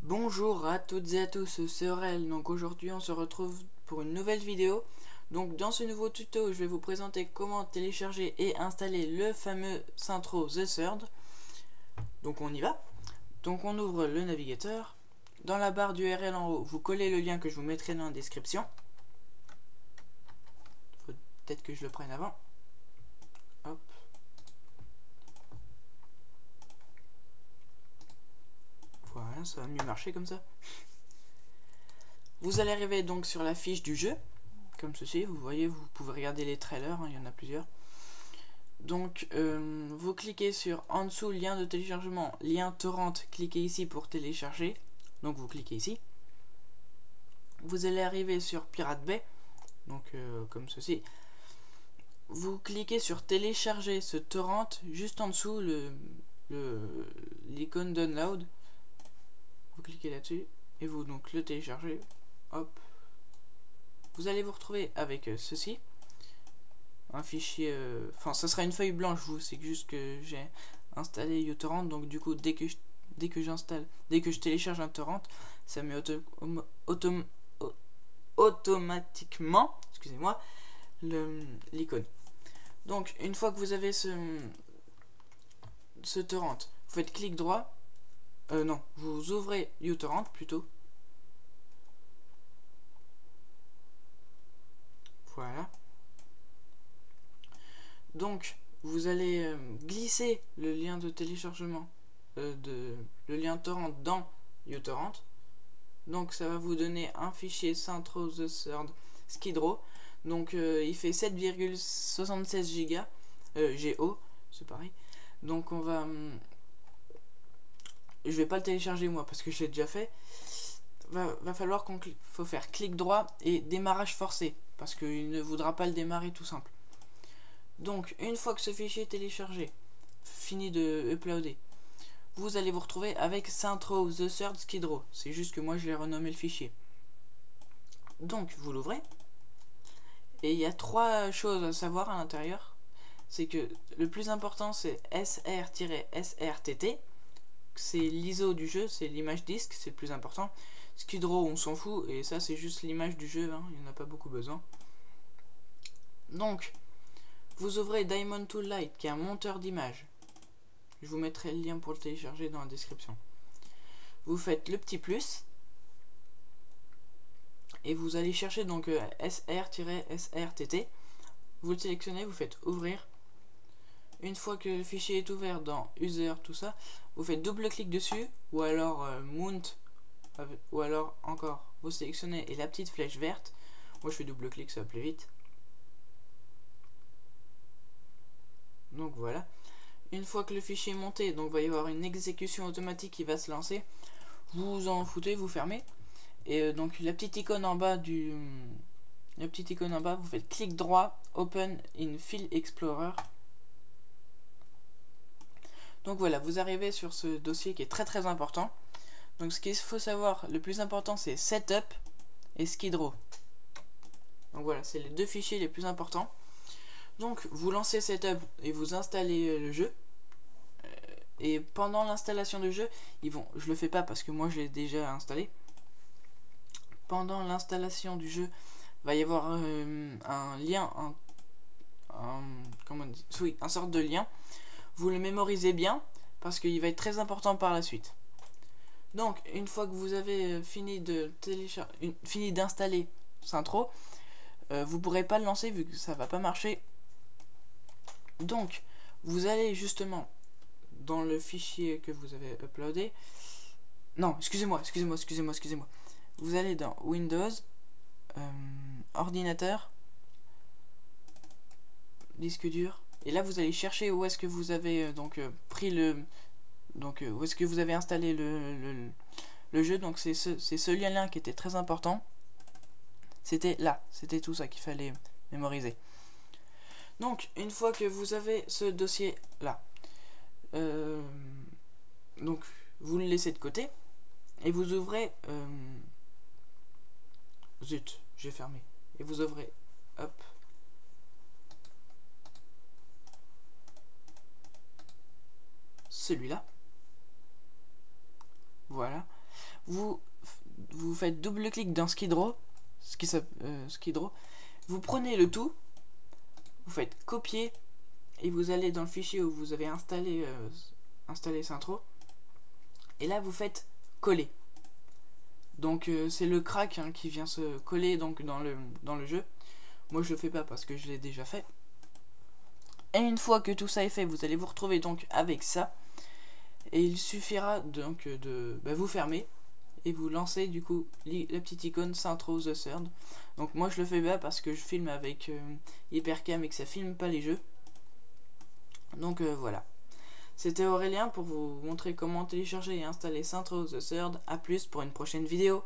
Bonjour à toutes et à tous, c'est Aurel. Donc aujourd'hui on se retrouve pour une nouvelle vidéo. Donc dans ce nouveau tuto je vais vous présenter comment télécharger et installer le fameux Syntro The Third. Donc on y va. Donc on ouvre le navigateur. Dans la barre d'URL en haut, vous collez le lien que je vous mettrai dans la description. Faut peut-être que je le prenne avant. Hop. Voilà, ça va mieux marcher comme ça. Vous allez arriver donc sur la fiche du jeu, comme ceci. Vous voyez, vous pouvez regarder les trailers, il y en a plusieurs. Donc vous cliquez sur en dessous lien de téléchargement, lien torrent, cliquez ici pour télécharger. Donc vous cliquez ici. Vous allez arriver sur Pirate Bay, donc comme ceci. Vous cliquez sur télécharger ce torrent juste en dessous l'icône download. Vous cliquez là-dessus et vous donc le téléchargez. Hop. Vous allez vous retrouver avec ceci. Un fichier, enfin ça sera une feuille blanche, c'est juste que j'ai installé uTorrent, donc du coup dès que je télécharge un torrent, ça met automatiquement, excusez-moi, l'icône. Donc une fois que vous avez ce torrent, vous faites clic droit, non, vous ouvrez uTorrent plutôt. Voilà. Donc vous allez glisser le lien de téléchargement le lien torrent dans uTorrent. Donc ça va vous donner un fichier Syntro The Third Skid Row. Donc il fait 7,76 Go, c'est pareil. Donc on va je vais pas le télécharger moi parce que je l'ai déjà fait. Va falloir faut faire clic droit et démarrage forcé parce qu'il ne voudra pas le démarrer tout simple. Donc une fois que ce fichier est téléchargé, fini de uploader, vous allez vous retrouver avec Syntro The Third Skid Row. C'est juste que moi je l'ai renommé le fichier. Donc vous l'ouvrez et il y a trois choses à savoir à l'intérieur. C'est que le plus important c'est SR-SRTT, c'est l'ISO du jeu, c'est l'image disque, c'est le plus important. Skid Row on s'en fout et ça c'est juste l'image du jeu, hein, il n'y en a pas beaucoup besoin. Donc vous ouvrez Diamond Tool Lite qui est un monteur d'images. Je vous mettrai le lien pour le télécharger dans la description. Vous faites le petit plus et vous allez chercher donc SR-SRTT. Vous le sélectionnez, vous faites ouvrir. Une fois que le fichier est ouvert dans User, tout ça, vous faites double clic dessus ou alors Mount, ou alors encore vous sélectionnez et la petite flèche verte. Moi je fais double clic, ça va plus vite. Donc voilà. Une fois que le fichier est monté, donc il va y avoir une exécution automatique qui va se lancer. Vous en foutez, vous fermez. Et donc la petite icône en bas vous faites clic droit, Open in File Explorer. Donc voilà, vous arrivez sur ce dossier qui est très très important. Donc ce qu'il faut savoir, le plus important c'est Setup et Skid Row. Donc voilà, c'est les deux fichiers les plus importants. Donc vous lancez Setup et vous installez le jeu. Et pendant l'installation du jeu, je le fais pas parce que moi je l'ai déjà installé. Pendant l'installation du jeu, va y avoir un lien, comment on dit, oui, un sorte de lien. Vous le mémorisez bien parce qu'il va être très important par la suite. Donc une fois que vous avez fini d'installer Syntro, vous pourrez pas le lancer vu que ça va pas marcher. Donc vous allez justement dans le fichier que vous avez uploadé. Non, excusez-moi. Vous allez dans Windows, ordinateur, disque dur, et là vous allez chercher où est-ce que vous avez pris où est-ce que vous avez installé le jeu. Donc c'est ce lien-là qui était très important. C'était là, c'était tout ça qu'il fallait mémoriser. Donc une fois que vous avez ce dossier là, donc vous le laissez de côté et vous ouvrez zut, j'ai fermé, et vous ouvrez hop celui-là. Voilà, vous faites double-clic dans Skid Row, vous prenez le tout, vous faites copier et vous allez dans le fichier où vous avez installé Syntro, et là vous faites coller. Donc c'est le crack hein, qui vient se coller donc dans le jeu. Moi je le fais pas parce que je l'ai déjà fait. Et une fois que tout ça est fait, vous allez vous retrouver donc avec ça. Et il suffira donc de vous fermer et vous lancez du coup la petite icône Syntro the Third. Donc moi je le fais pas parce que je filme avec Hypercam et que ça filme pas les jeux. Donc voilà. C'était Aurélien pour vous montrer comment télécharger et installer Syntro the Third. A plus pour une prochaine vidéo.